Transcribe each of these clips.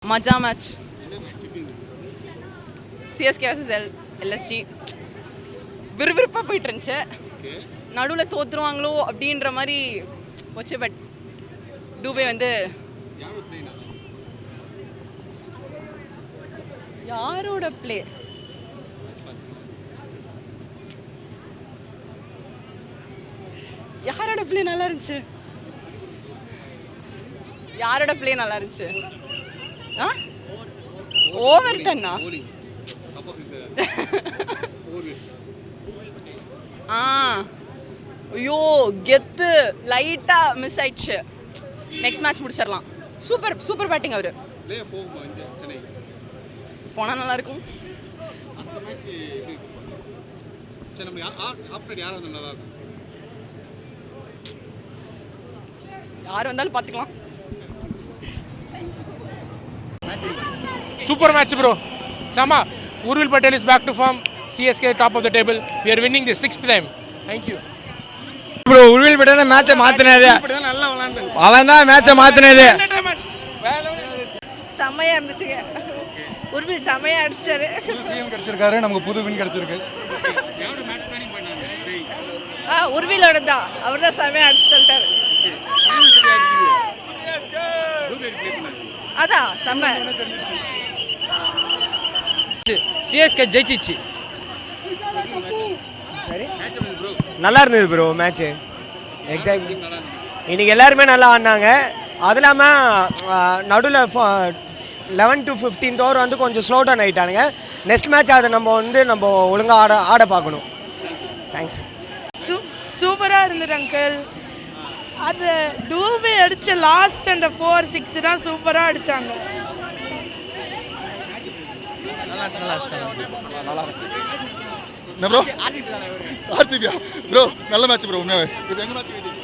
மஜா match. CSK vs LSG விறுவிறுப்பாக போயிட்டு இருந்துச்சு. நடுவில் தோற்றுருவாங்களோ அப்படின்ற மாதிரி போச்சு. பட் டூபே வந்து யாரோட பிளே யாரோட பிளே நல்லா இருந்துச்சு? யாரோட பிளே நல்லா இருந்துச்சு? ஓவர் டன்னா? ஐயோ கெத்து லைட்டாக மிஸ் ஆயிடுச்சு. நெக்ஸ்ட் மேட்ச் முடிச்சிடலாம். சூப்பர் பேட்டிங் அவரு. போனால் நல்லா இருக்கும். யார் வந்தாலும் பார்த்துக்கலாம். Super match, bro. Sama. Urvil Patel is back to form. CSK top of the table. We are winning the 6th time. Thank you. Bro, Urvil Patel match மாத்துனது. அவன் தான் மேட்சை மாத்துனது. செமையா இருந்துச்சுங்க. உர்வில் செமையா அடிச்சிட்டாரு. சிஎம் கிடைச்சிருக்காரு. நமக்கு புது வின் கிடைச்சிருக்கு. உர்விலோட தான். அவர் தான் செமையா அடிச்சு தள்ளிட்டாரு. அதான் செம்ம. சிஎஸ்கே ஜெயிச்சிச்சு. நல்லா இருந்தது ப்ரோ மேட்ச்சு. எக்ஸாக்ட்லி இன்னைக்கு எல்லாருமே நல்லா ஆடினாங்க. அது இல்லாமல் நடுவில் 11 to 15 ஓவர் வந்து கொஞ்சம் ஸ்லோ டவுன் ஆகிட்டானுங்க. நெக்ஸ்ட் மேட்ச் அதை நம்ம ஒழுங்காக ஆட பார்க்கணும். தேங்க்ஸ். சூப்பராக இருந்தது அங்கிள். அது டூபே அடித்த லாஸ்ட் அந்த 4-6 தான் சூப்பராக அடித்தாங்க. என்ன ப்ரோ? ஆர்சிபியா ப்ரோ? நல்ல மேட்ச் ப்ரோ. உண்மையாவே இப்போ எங்க மேட்ச் வெயிட்டிங்?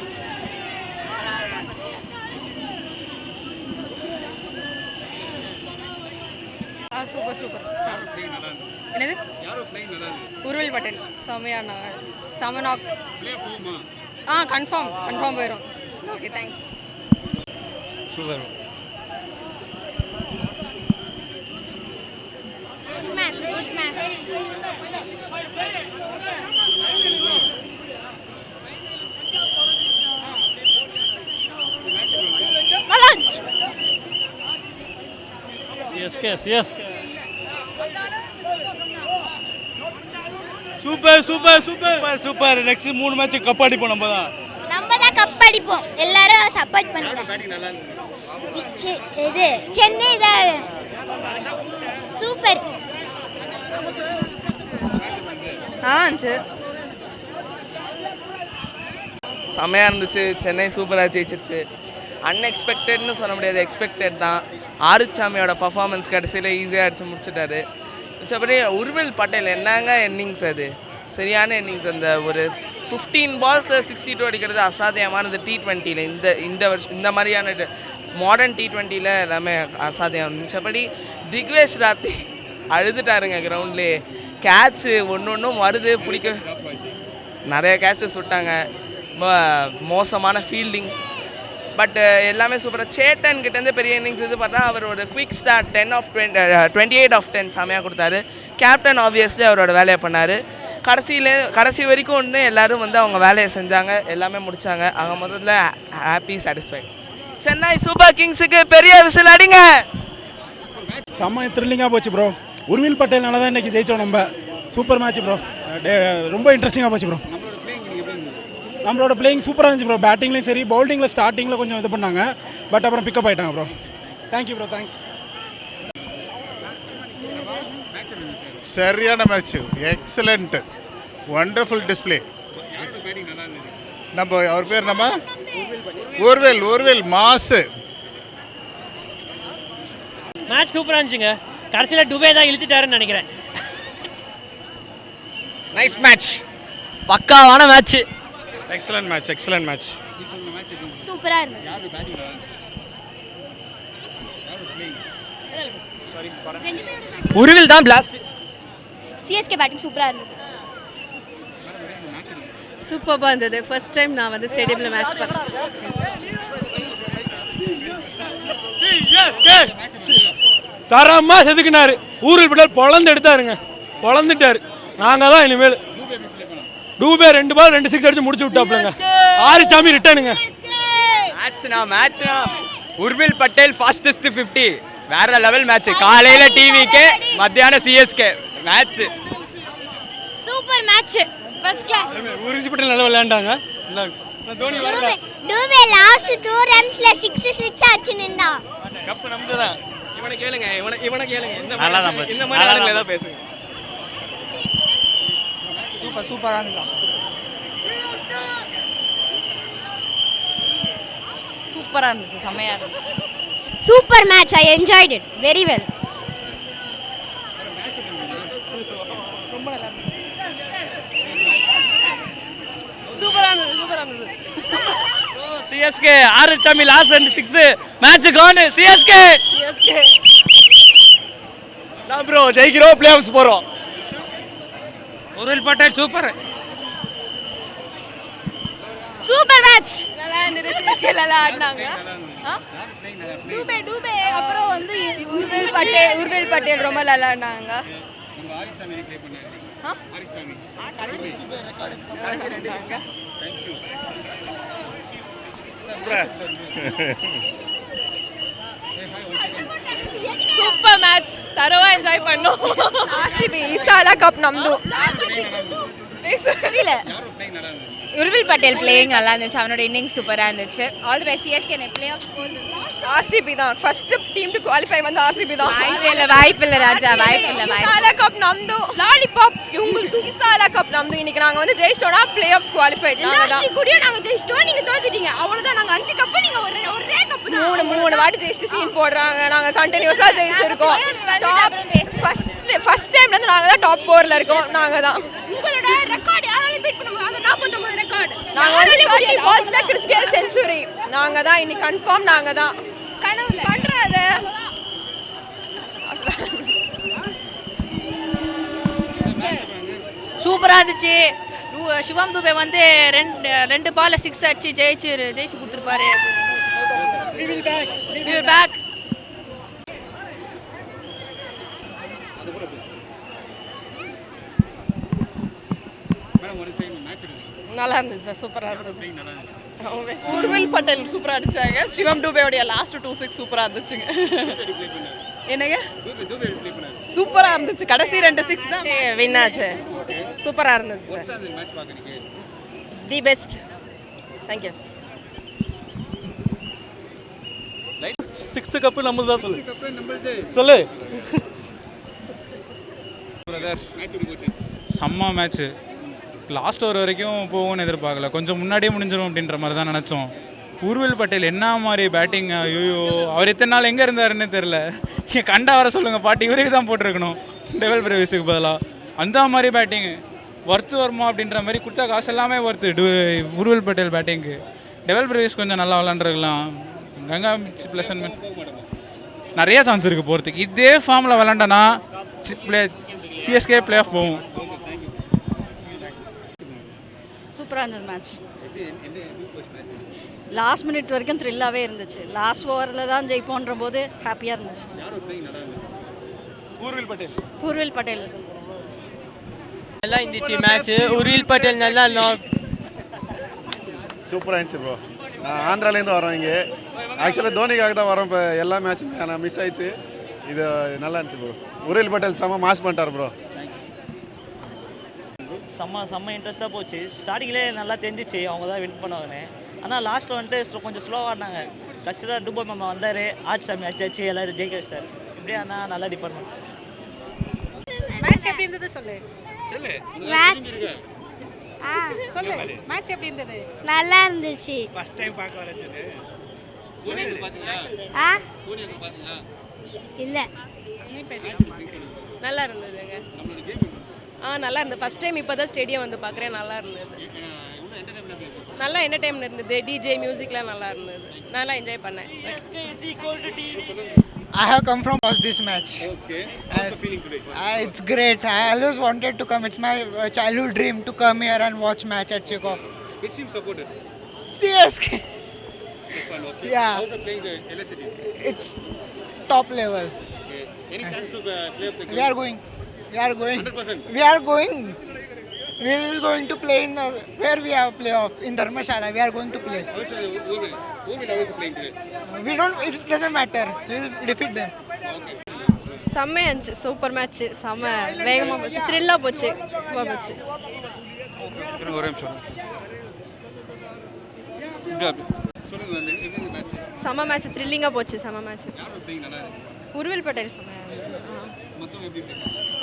சூப்பர். என்னது? உர்வில் பட்டேல் செமையான செமனாக். கன்ஃபார்ம் போயிடும். Okay thank you. Super. Good match. CSK. Super. Next 3 match cup அடிப்போம். நம்ம தான் கப் அடிப்போம். எல்லாரும் சப்போர்ட் பண்ணுங்க. இது சென்னை தான் சூப்பர். செம்மையாக இருந்துச்சு. சென்னை சூப்பராக ஜெயிச்சிருச்சு. அன்எக்ஸ்பெக்டட்னு சொல்ல முடியாது, எக்ஸ்பெக்டட் தான். ஆறுச்சாமியோட பர்ஃபார்மன்ஸ் கடைசியில் ஈஸியாக அடித்து முடிச்சுட்டாரு. மிச்சப்படி உர்வில் பட்டேல் என்னங்க இன்னிங்ஸ், அது சரியான இன்னிங்ஸ். அந்த ஒரு 15 balls 62 அடிக்கிறது அசாத்தியமானது T20யில். இந்த வருஷம் இந்த மாதிரியான மாடர்ன் T20யில் எல்லாமே அசாத்தியம். மிச்சப்படி திக்வேஷ் ராத்தி அழுதுட்டாருங்க கிரவுண்ட்லேயே. கேட்சு ஒன்றும் வருது, பிடிக்க நிறைய கேட்சஸ் விட்டாங்க. மோசமான ஃபீல்டிங். பட் எல்லாமே சூப்பராக. சேட்டன் கிட்டேருந்து பெரிய இன்னிங்ஸ் இது பார்த்தா அவர் ஒரு குவிக் ஸ்டார்ட் 28 of 10 செமையாக கொடுத்தாரு. கேப்டன் ஆப்வியஸ்லி அவரோட வேலையை பண்ணார். கடைசி வரைக்கும் ஒன்று எல்லோரும் வந்து அவங்க வேலையை செஞ்சாங்க, எல்லாமே முடித்தாங்க. அவங்க முதல்ல ஹாப்பி சாட்டிஸ்ஃபைட். சென்னை சூப்பர் கிங்ஸுக்கு பெரிய விசில் அடிங்க. செம்ம த்ரில்லிங்காக போச்சு ப்ரோ. உர்வில் பட்டேல்னால தான் இன்றைக்கி ஜெயித்தோம் நம்ம. Super match bro. ரொம்ப இன்ட்ரெஸ்டிங்காக போச்சு ப்ரோ. நம்மளோட பிளேயிங் சூப்பராக இருந்துச்சு ப்ரோ. பேட்டிங்லேயும் சரி, பவுலிங்கில் ஸ்டார்டிங்கில் கொஞ்சம் இது பண்ணாங்க. பட் அப்புறம் பிக்கப் ஆகிட்டாங்க ப்ரோ. Thank you bro. தேங்க்ஸ். சரியான மேட்ச். எக்ஸலண்ட். Wonderful display. நம்ம அவர் பேர் நம்ம உர்வில் மாசு. மேட்ச் சூப்பராக இருந்துச்சுங்க. கடைசியில் டுபே தான் இழுத்துட்டாருன்னு நினைக்கிறேன். Nice match. பக்காவான மேட்ச். Excellent match. சூப்பராக இருந்தது. உர்வில் தான் பிளாஸ்ட். சிஎஸ்கே பேட்டிங் சூப்பராக இருந்தது. சூப்பராக இருந்தது. ஃபர்ஸ்ட் டைம் நான் வந்து ஸ்டேடியமில் மேட்ச் பார்த்தேன். CSK தரமாக செதுக்கினாரு. ஊரில் பட்டேல் பொழந்து எடுத்தாருங்க, பொழந்துட்டார். நாங்கள் தான் இனிமேல் டூபே 2 பால் 2 6 அடிச்சு முடிச்சு விட்டாப்லங்க. ஆறுசாமி ரிட்டனுங்க. மேட்ச்னா உர்வில் பட்டேல் ஃபாஸ்டஸ்ட் 50 வேற லெவல் மேட்ச். காலையில டிவிக்கு, மத்தியானம் CSK match. Super match, first class. Urvil Patel நல்லா விளையாண்டாங்க. தோனி வரல. டூபே லாஸ்ட் 2 ரன்ஸ்ல 6 ஆச்சு நின்னா. கப் நம்புதான். இவனை கேளுங்க, இவனை கேளுங்க. இந்த நல்லா மாதிரி தான் ஏதாவது பேசுங்க. சூப்பராக இருந்துச்சு. சூப்பராக இருந்துச்சு, செம்மையாக இருந்துச்சு. Super match, I enjoyed it very well. ரொம்ப நல்லா இருந்துச்சு. சூப்பராக இருந்தது, சூப்பராக இருந்தது. சிஎஸ்கே ஆறுசாமி லாஸ்ட் 2 6 மேட்ச் கான். சிஎஸ்கே நான் ப்ரோ ஜெயிக்கிறோம், பிளே ஆஃப்ஸ் போறோம். Urvil Patel super. Super match, நல்லா இருந்தது. சிஎஸ்கே நல்லா ஆடினாங்க. டூபே அப்புறம் வந்து உர்வில் பட்டேல் ரொம்ப நல்லா ஆடினாங்க. சூப்பர் மேட்ச், தரவா என்ஜாய் பண்ணோம். ஆர்சிபி இசாலா கப் நம்து. உர்வில் பட்டேல் பிளேயிங் நல்லா இருந்துச்சு, அவனோட இன்னிங்ஸ் சூப்பராக இருந்துச்சு. All the best CSK. Play off RCB தான் ஃபர்ஸ்ட் டீம் டு குவாலிஃபை வந்து ஆர்சிபி தான். வாய்ப்பில்லை ராஜா, வாய்ப்பில்லை. இசாலா கப் நம்து. லாலிபாப் இவங்களுக்கு இசாலா கப் நம்து. இன்னைக்கு நாங்க வந்து ஜெயிச்சிட்டோம்னா பிளே ஆஃப் குவாலிஃபைட். நாங்க தான் கூடிய நாங்க ஜெயிச்சிட்டோம், நீங்க தோத்துட்டீங்க. அவ்வளவுதான். நாங்க 5 கப், நீங்க ஒரே கப் தான். மூணு வாட்டி ஜெயிச்சிட்டு சீன் போடுறாங்க. நாங்க கண்டினியூஸா ஜெயிச்சிருக்கோம். ஃபர்ஸ்ட் டைம்ல இருந்து நாங்க தான் டாப் 4ல இருக்கோம். நாங்க தான். உங்களோட ரெக்கார்ட் யாராலும் பீட் பண்ண முடியாது. 49 ரெக்கார்ட். நாங்க வந்து 20 பால்ஸ்ல கிறிஸ் கெயில் செஞ்சுரி. நாங்க தான் இன்னைக்கு கன்ஃபார்ம். நாங்க தான் கனவுல பண்றாத. சூப்பராக இருந்துச்சு. சிவம் துபே வந்து 2 பால்ல 6 அடிச்சு ஜெயிச்சு கொடுத்துருப்பாரு. பேக். நல்லா இருந்துச்சு சார், சூப்பராக இருந்தது. உர்வில் பட்டேல் சூப்பராக அடிச்சாங்க. சிவம் டூபேவுடைய லாஸ்ட் 2 6 சூப்பராக இருந்துச்சுங்க. என்னங்க சூப்பராக இருந்துச்சு. கடைசி 2 6 தான் வின் ஆச்சு. சூப்பராக இருந்துச்சு sir. The best. Thank you. 6th cup நம்மளது தான். சொல்லு. செம்ம மேட்ச்சு. லாஸ்ட் ஓவர் வரைக்கும் போகும்னு எதிர்பார்க்கல. கொஞ்சம் முன்னாடியே முடிஞ்சிடும் அப்படின்ற மாதிரி தான் நினச்சோம். உர்வில் பட்டேல் என்ன மாதிரி பேட்டிங். ஐயோ, அவர் எத்தனை நாள் எங்கே இருந்தாருன்னு தெரில. கண்டா வர சொல்லுங்கள் பாட்டி, இவருக்கு தான் போட்டிருக்கணும் டெவல் பிரவேஸுக்கு பதிலாக. அந்த மாதிரி பேட்டிங்கு ஒர்த்து வருமா அப்படின்ற மாதிரி கொடுத்தா காசு எல்லாமே ஒர்த்து உர்வில் பட்டேல் பேட்டிங்கு. டெவல் பிரவேஸ் கொஞ்சம் நல்லா விளாண்டுருக்கலாம். கங்கா ப்ளஸ் நிறைய சான்ஸ் இருக்குது போகிறதுக்கு. இதே ஃபார்மில் விளாண்டனா சிஎஸ்கே பிளே ஆஃப் போகும். சூப்பராக இருந்தது மேட்ச். லாஸ்ட் மினிட் வரைக்கும் த்ரில்லாகவே இருந்துச்சு. லாஸ்ட் ஓவரில் தான் ஜெயிப்போன்ற போது ஹாப்பியாக இருந்துச்சு. உர்வில் பட்டேல் நல்லா இருந்துச்சு மேட்ச். உர்வில் பட்டேல் நல்லா சூப்பராக இருந்துச்சு ப்ரோ. நான் ஆந்திராலேருந்து வரோம் இங்கே. ஆக்சுவலாக தோனிக்காக தான் வரோம். இப்போ எல்லா மேட்சுமே நான் மிஸ் ஆயிடுச்சு. இது நல்லா இருந்துச்சு ப்ரோ. உர்வில் பட்டேல் செம்ம மாஸ் பண்ணிட்டார் ப்ரோ. செம்ம இன்ட்ரெஸ்ட்டாக போச்சு. ஸ்டார்டிங்லேயே நல்லா தெரிஞ்சிச்சு அவங்க தான் வின் பண்ணுவாங்கன்னு. ஆனால் லாஸ்ட்டில் வந்துட்டு கொஞ்சம் ஸ்லோவாக ஆடினாங்க. கடைசியில் டூபே மாமா வந்தார், ஆச்சாமி அச்சாச்சு எல்லோரும் ஜெயிக்க வச்சிட்டார். இப்படியே ஆனால் நல்லா டிபார்ட்மெண்ட். மேட்ச் எப்படி இருந்தது சொல்லு. மேட்ச் சொல்லு மேட்ச் எப்படி இருந்தது. நல்லா இருந்துச்சு. ஃபர்ஸ்ட் டைம் பார்க்க வரேன். இல்லை நல்லா இருந்ததுங்க. நல்லா இருந்தது. ஃபர்ஸ்ட் டைம் இப்போ தான் ஸ்டேடியம் வந்து பார்க்குறேன். நல்லா இருந்தது. நல்லா என்டர்டைன்மெண்ட் இருந்தது. டிஜே மியூசிக்லாம் நல்லா இருந்தது. நல்லா என்ஜாய் பண்ணேன். I have come from watch this match. Okay. How's the feeling today? It's great. I always wanted to come. It's my childhood dream to come here and watch match at Chekhov. Which team supported? CSK. Okay. Yeah. How's the playing the LSD? It's top level. Okay. Any chance to play off the We are going. We are going. 100%. We are going. We will going to play in where we have playoff in Dharmashala. We are going to play. Who will always playing today? We don't. It doesn't matter. We will defeat them. செம்மையா இருந்துச்சு, super match, செம்ம வேகமாக போச்சு, த்ரில்லாக போச்சு, போச்சு. ஒரே நிமிஷம் செம்ம மேட்ச், த்ரில்லிங்காக போச்சு, செம்ம மேட்ச். உருவில் பட்டேல் செம்மையா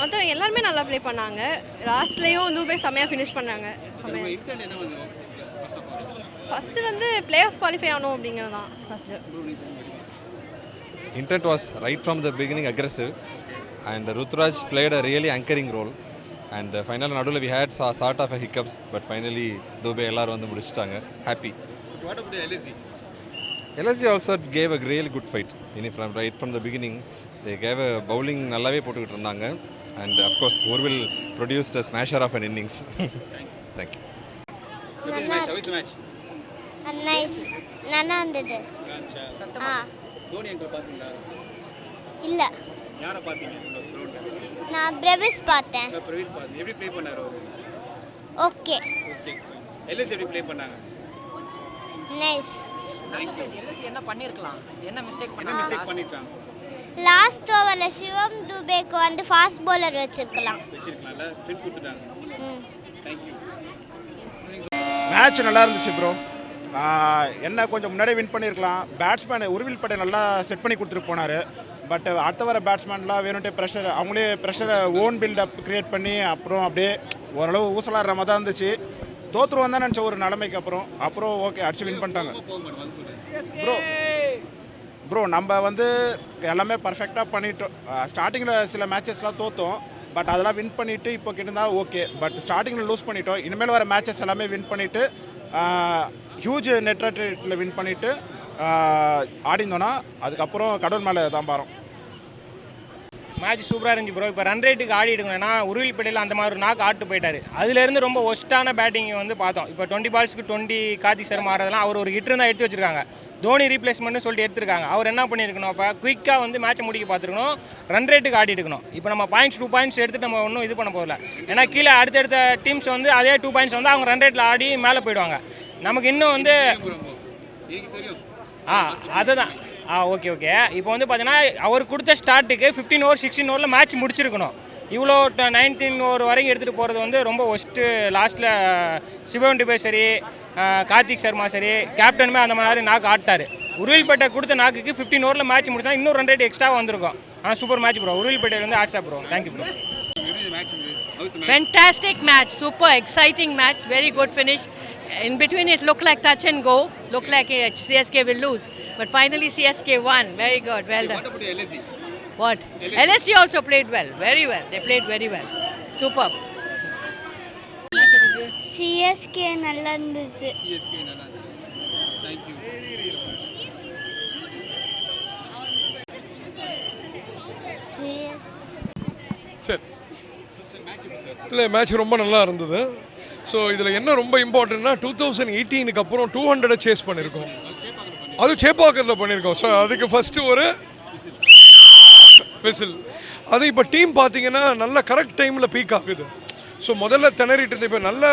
மொத்தம் எல்லாருமே நல்லா ப்ளே பண்ணாங்க. லாஸ்ட்லேயும் தூபே செம்மையாக ஃபினிஷ் பண்ணாங்க. செம்மையா ஃபஸ்ட்டு வந்து பிளே ஆஃப் குவாலிஃபை ஆகணும் அப்படிங்கிறது தான் first. Intent was right from the beginning aggressive, and Ruturaj played a really anchoring role. And finally, Nadula we had sort of a hiccups, but finally Dube எல்லாரும் வந்து முடிச்சிட்டாங்க. Happy. What about LSG? LSG also gave a really good fight. Right from the beginning, they gave a bowling நல்லாவே போட்டுக்கிட்டு இருந்தாங்க. And of course, Urvil produced a smasher of an innings. Thank you. How is the match? Nice, நல்லா இருந்தது. Dhoni uncle பாத்தீங்களா? இல்ல, யாரை பாத்தீங்க கிரவுண்ட்ல? நான் பிரவிஸ் பார்த்தேன். பிரவீன் பாத்தீங்க. எப்படி ப்ளே பண்ணாரு அவரு? ஓகே. LSG எப்படி ப்ளே பண்ணாங்க? நைஸ். எல்எஸ்சி என்ன பண்ணிருக்கலாம், என்ன மிஸ்டேக் பண்ணிட்டாங்க? லாஸ்ட் ஓவர்ல சிவம் துபேக்கு வந்து ஃபாஸ்ட் bowler வச்சிருக்கலாம்ல, ஸ்பின் கொடுத்துட்டாங்க. Thank you. மேட்ச் நல்லா இருந்துச்சு ப்ரோ. என்ன கொஞ்சம் முன்னாடியே வின் பண்ணியிருக்கலாம். பேட்ஸ்மேன் உருவில் பட்டேல் நல்லா செட் பண்ணி கொடுத்துட்டு போனார். பட் அடுத்த வர பேட்ஸ்மேன்லாம் வேணும்ட்டே ப்ரெஷர், அவங்களே ப்ரெஷரை ஓன் பில்டப் க்ரியேட் பண்ணி அப்புறம் அப்படியே ஓரளவு ஊசலாடுற மாதிரி தான் இருந்துச்சு. தோற்றுருவான் தான் நினச்ச ஒரு நிலைமைக்கு அப்புறம் ஓகே அடிச்சு வின் பண்ணிட்டாங்க. ப்ரோ நம்ம வந்து எல்லாமே பர்ஃபெக்டாக பண்ணிட்டோம். ஸ்டார்டிங்கில் சில மேட்சஸ்லாம் தோற்றோம், பட் அதெல்லாம் வின் பண்ணிவிட்டு இப்போ கிட்டதா ஓகே. பட் ஸ்டார்டிங்கில் லூஸ் பண்ணிட்டோம். இனிமேல் வர மேட்சஸ் எல்லாமே வின் பண்ணிவிட்டு ஹியூஜ் நெட் ரேட்டில் வின் பண்ணிவிட்டு ஆடிந்தோன்னா அதுக்கப்புறம் கடவுள் மேலே தான் பாரம். மேட்ச் சூப்பராக இருந்துச்சு ப்ரோ. இப்போ ரன் ரேட்டுக்கு ஆடி எடுக்கணும். ஏன்னா உருவில் பட்டேல் அந்த மாதிரி ஒரு நாக்கு ஆட்டு போயிட்டார். அதுலேருந்து ரொம்ப ஒஸ்ட்டான பேட்டிங் வந்து பார்த்தோம். இப்போ 20 பால்ஸ்க்கு 20 கார்த்திக் சர்மா ஆடுறதெல்லாம் அவர் ஒரு ஹிட்டர் தான் எடுத்து வச்சிருக்காங்க. தோனி ரீப்ளேஸ்மெண்ட்னு சொல்லிட்டு எடுத்திருக்காங்க. அவர் என்ன பண்ணியிருக்கணும், அப்போ குயிக்காக வந்து மேட்சை முடிக்க பார்த்துருக்கணும், ரன் ரேட்டுக்கு ஆடி எடுக்கணும். இப்போ நம்ம பாயிண்ட்ஸ் 2 பாயிண்ட்ஸ் எடுத்துகிட்டு நம்ம ஒன்றும் இது பண்ண போகல. ஏன்னா கீழே அடுத்தடுத்த டீம்ஸ் வந்து அதே 2 பாயிண்ட்ஸ் வந்து அவங்க ரன் ரேட்டில் ஆடி மேலே போயிடுவாங்க. நமக்கு இன்னும் வந்து அதுதான் ஓகே. இப்போ வந்து பார்த்தீங்கன்னா அவர் கொடுத்த ஸ்டார்ட்டுக்கு 15 ஓவர் 16 ஓவரில் மேட்ச் முடிச்சிருக்கணும். இவ்வளோ 19 ஓவர் வரைக்கும் எடுத்துகிட்டு போகிறது வந்து ரொம்ப ஒஸ்ட்டு. லாஸ்ட்டில் சிவம் டுபே சரி, கார்த்திக் சர்மா சரி, கேப்டனுமே அந்த மாதிரி நாக்கு ஆட்டார். உருவில் பட்டேல் கொடுத்த நாக்குக்கு 15 ஓவரில் மேட்ச் முடித்தா இன்னும் ரன் ரேட் எக்ஸ்ட்ரா வந்திருக்கும். ஆனால் super match bro. Urvil Patel வந்து ஆட்ஸா bro. Thank you bro. Fantastic match, super exciting match, very good finish. In between it looked like touch and go, looked like CSK will lose, but finally CSK won. Very good, well done. What about LSG? What? LSG also played well, very well. They played very well. Superb. CSK நல்லா இருந்துச்சு. Thank you. சரி, இல்லை match ரொம்ப நல்லா இருந்தது. So இதில் என்ன ரொம்ப இம்பார்ட்டன்ட்னா 2018க்கு அப்புறம் 200 சேஸ் பண்ணியிருக்கோம். அதுவும் சேப்பாக்கரில் பண்ணியிருக்கோம். ஸோ அதுக்கு ஃபஸ்ட்டு ஒரு விசில். அது இப்போ டீம் பார்த்தீங்கன்னா நல்ல கரெக்ட் டைமில் பீக் ஆகுது. ஸோ முதல்ல திணறிட்டு இருந்தது, இப்போ நல்ல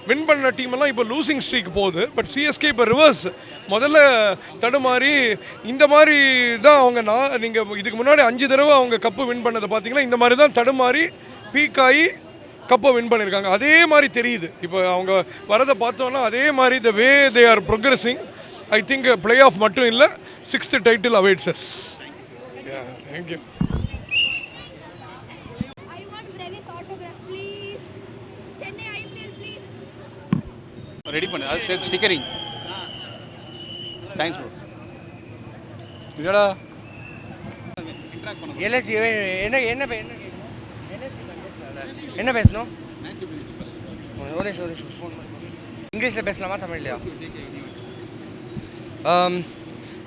வின் பண்ண டீமெல்லாம் இப்போ லூசிங் ஸ்ட்ரீக் போகுது. பட் சிஎஸ்கே இப்போ ரிவர்ஸ், முதல்ல தடுமாறி இந்த மாதிரி தான் அவங்க நீங்கள் இதுக்கு முன்னாடி 5 தடவை அவங்க கப்பு வின் பண்ணதை பார்த்தீங்கன்னா இந்த மாதிரி தான் தடுமாறி பீக் ஆகி கப்பை வின் பண்ணியிருக்காங்க. அதே மாதிரி தெரியுது இப்போ அவங்க வரதை பார்த்தோன்னா. அதே மாதிரி the way they are progressing, I think play off மட்டும் இல்லை, 6th title awaits us. Thank you. Ready பண்ணு, அது ஸ்டிக்கரிங். Thanks bro. இல்லடா எல்எஸ்சி என்ன என்ன என்ன பேசணும்? இங்கிலீஷில் பேசலாமா தமிழ்லையா?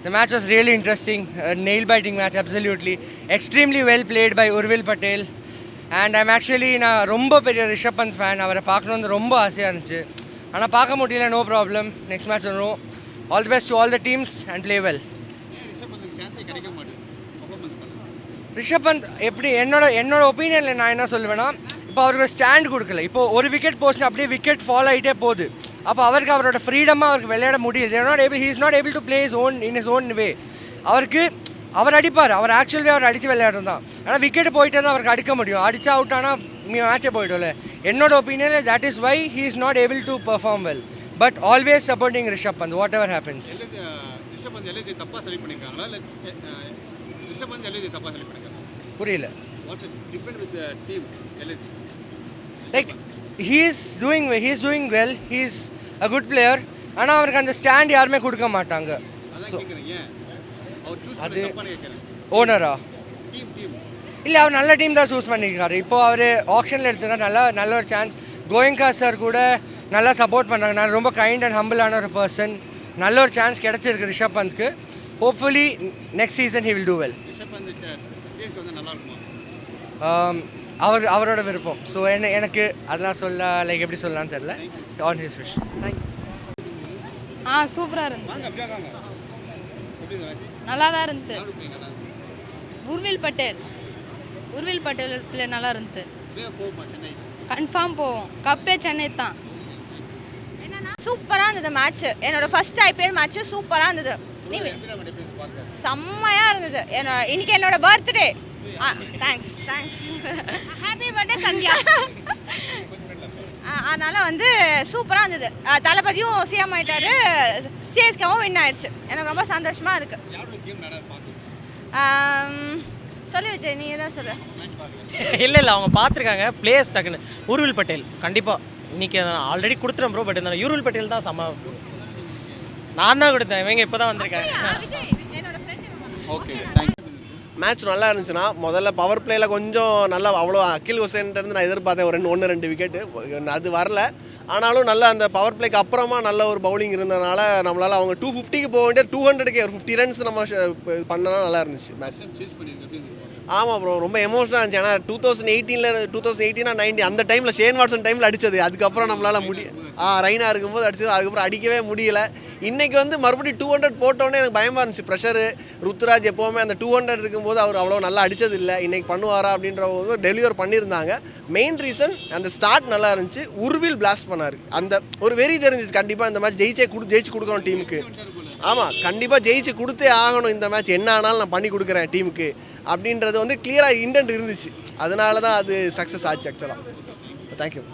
The match was really interesting, a nail-biting match, absolutely. Extremely well played by Urvil Patel. And I'm actually நான் ரொம்ப பெரிய ரிஷப் பந்த் ஃபேன். அவரை பார்க்கணுன்னு ரொம்ப ஆசையாக இருந்துச்சு, ஆனால் பார்க்க முடியல. நோ ப்ராப்ளம், நெக்ஸ்ட் மேட்ச் வரும். All the best to all the teams and play well. Rishabh Pant எப்படி என்னோட ஒப்பீனியனில் நான் என்ன சொல்லுவேன்னா, இப்போ அவருக்கு ஸ்டாண்ட் கொடுக்கல. இப்போ ஒரு விக்கெட் போச்சுன்னா அப்படியே விக்கெட் ஃபாலோ ஆகிட்டே போகுது. அப்போ அவருக்கு அவரோட ஃப்ரீடமாக அவருக்கு விளையாட முடியுது. He is not able to play his own way. அவர் அடிப்பார், அவர் ஆக்சுவலி அவர் அடித்து விளையாடுறது தான். ஆனால் விக்கெட் போயிட்டே தான் அவருக்கு அடிக்க முடியும். அடித்தா அவுட் ஆனால் மேட்சே போய்ட்டோம்ல. என்னோட ஒப்பீனியனில் that is why he is not able to perform well. But always supporting Rishabh Pant whatever happens. புரியல. Like he is doing well, he is a good player. ஆனால் அவருக்கு அந்த ஸ்டாண்ட் யாருமே கொடுக்க மாட்டாங்க. அது ஓனரா இல்லை, அவர் நல்ல டீம் தான் சூஸ் பண்ணியிருக்காரு. இப்போது அவர் ஆப்ஷனில் எடுத்துருக்காரு. நல்ல ஒரு சான்ஸ். கோயங்கா சார் கூட நல்லா சப்போர்ட் பண்ணுறாங்க. நான் ரொம்ப கைண்ட் அண்ட் ஹம்பிளான ஒரு பர்சன். நல்ல ஒரு சான்ஸ் கிடச்சிருக்கு ரிஷப் பந்த்க்கு. Hopefully next season he will do well. அவரோட விருப்பம். ஸோ எனக்கு அதெல்லாம் லைக் எப்படி சொல்லலாம்னு தெரியல. On his wish. சூப்பராக இருந்தது, நல்லா தான் இருந்தது. உர்வில் பட்டேல் பிள்ளை நல்லா இருந்தது. கன்ஃபார்ம் போவோம். கப்பே சென்னை தான். என்னன்னா சூப்பராக இருந்தது மேட்ச்சு. என்னோட ஃபர்ஸ்ட் IPL மேட்ச்சு சூப்பராக இருந்தது. செம்மையாக இருந்தது. இன்னைக்கு என்னோட birthday. Thanks happy birthday Sandhya. அதனால் வந்து சூப்பராக இருந்தது. தளபதியும் சிஎம் ஆகிட்டாரு, சிஎஸ்கேவும் வின் ஆயிடுச்சு. எனக்கு ரொம்ப சந்தோஷமாக இருக்குது. சொல்லி வச்சேன், நீ எதாவது சொல்ல. இல்லை அவங்க பார்த்துருக்காங்க பிளேயர்ஸ் டக்குன்னு. உர்வில் பட்டேல் கண்டிப்பாக இன்றைக்கி ஆல்ரெடி கொடுத்துறேன் ப்ரோ. பட் இந்த உர்வில் பட்டேல் தான் செம்ம. நான் தான் கொடுத்தேன், இவங்க இப்போ தான் வந்திருக்காங்க. ஓகே, மேட்ச் நல்லா இருந்துச்சுன்னா முதல்ல பவர் பிளேயில் கொஞ்சம் நல்லா அவ்வளோ அகில் ஹுசேன்ட்டு நான் எதிர்பார்த்தேன் ஒரு 1-2 விக்கெட்டு. அது வரல. ஆனாலும் நல்ல அந்த பவர் பிளேக்கு அப்புறமா நல்ல ஒரு பவுலிங் இருந்ததுனால நம்மளால் அவங்க 250க்கு போக வேண்டிய 200க்கு ஒரு 50 ரன்ஸ் நம்ம பண்ணனா நல்லா இருந்துச்சு மேட்ச். ஆமாம் ப்ரோ, ரொம்ப எமோஷனாக இருந்துச்சு. ஏன்னா 2018 அந்த டைமில் ஷேன் வாட்சன் டைமில் அடித்தது. அதுக்கப்புறம் நம்மளால் ரைனாக இருக்கும்போது அடிச்சது. அதுக்கப்புறம் அடிக்கவே முடியல. இன்றைக்கி வந்து மறுபடியும் 200 போட்டோன்னே எனக்கு பயமாக இருந்துச்சு. ப்ரெஷரு ருத்ராஜ் எப்போவுமே அந்த 200 இருக்கும்போது அவர் அவ்வளோ நல்லா அடித்தது இல்லை. இன்றைக்கி பண்ணுவாரா அப்படின்ற போது டெலிவர் பண்ணியிருந்தாங்க. மெயின் ரீசன் அந்த ஸ்டார்ட் நல்லா இருந்துச்சு. உர்வில் பிளாஸ்ட் பண்ணார். அந்த ஒரு வெறி தெரிஞ்சிச்சு. கண்டிப்பாக இந்த மேட்ச் ஜெயிச்சு கொடுக்கணும் டீமுக்கு. ஆமாம், கண்டிப்பாக ஜெயிச்சு கொடுத்தே ஆகணும். இந்த மேட்ச் என்ன ஆனாலும் நான் பண்ணி கொடுக்குறேன் டீமுக்கு அப்படின்றது வந்து கிளியராக இன்டென்ட் இருந்துச்சு. அதனால தான் அது சக்ஸஸ் ஆச்சு ஆக்சுவலாக. தேங்க்யூ.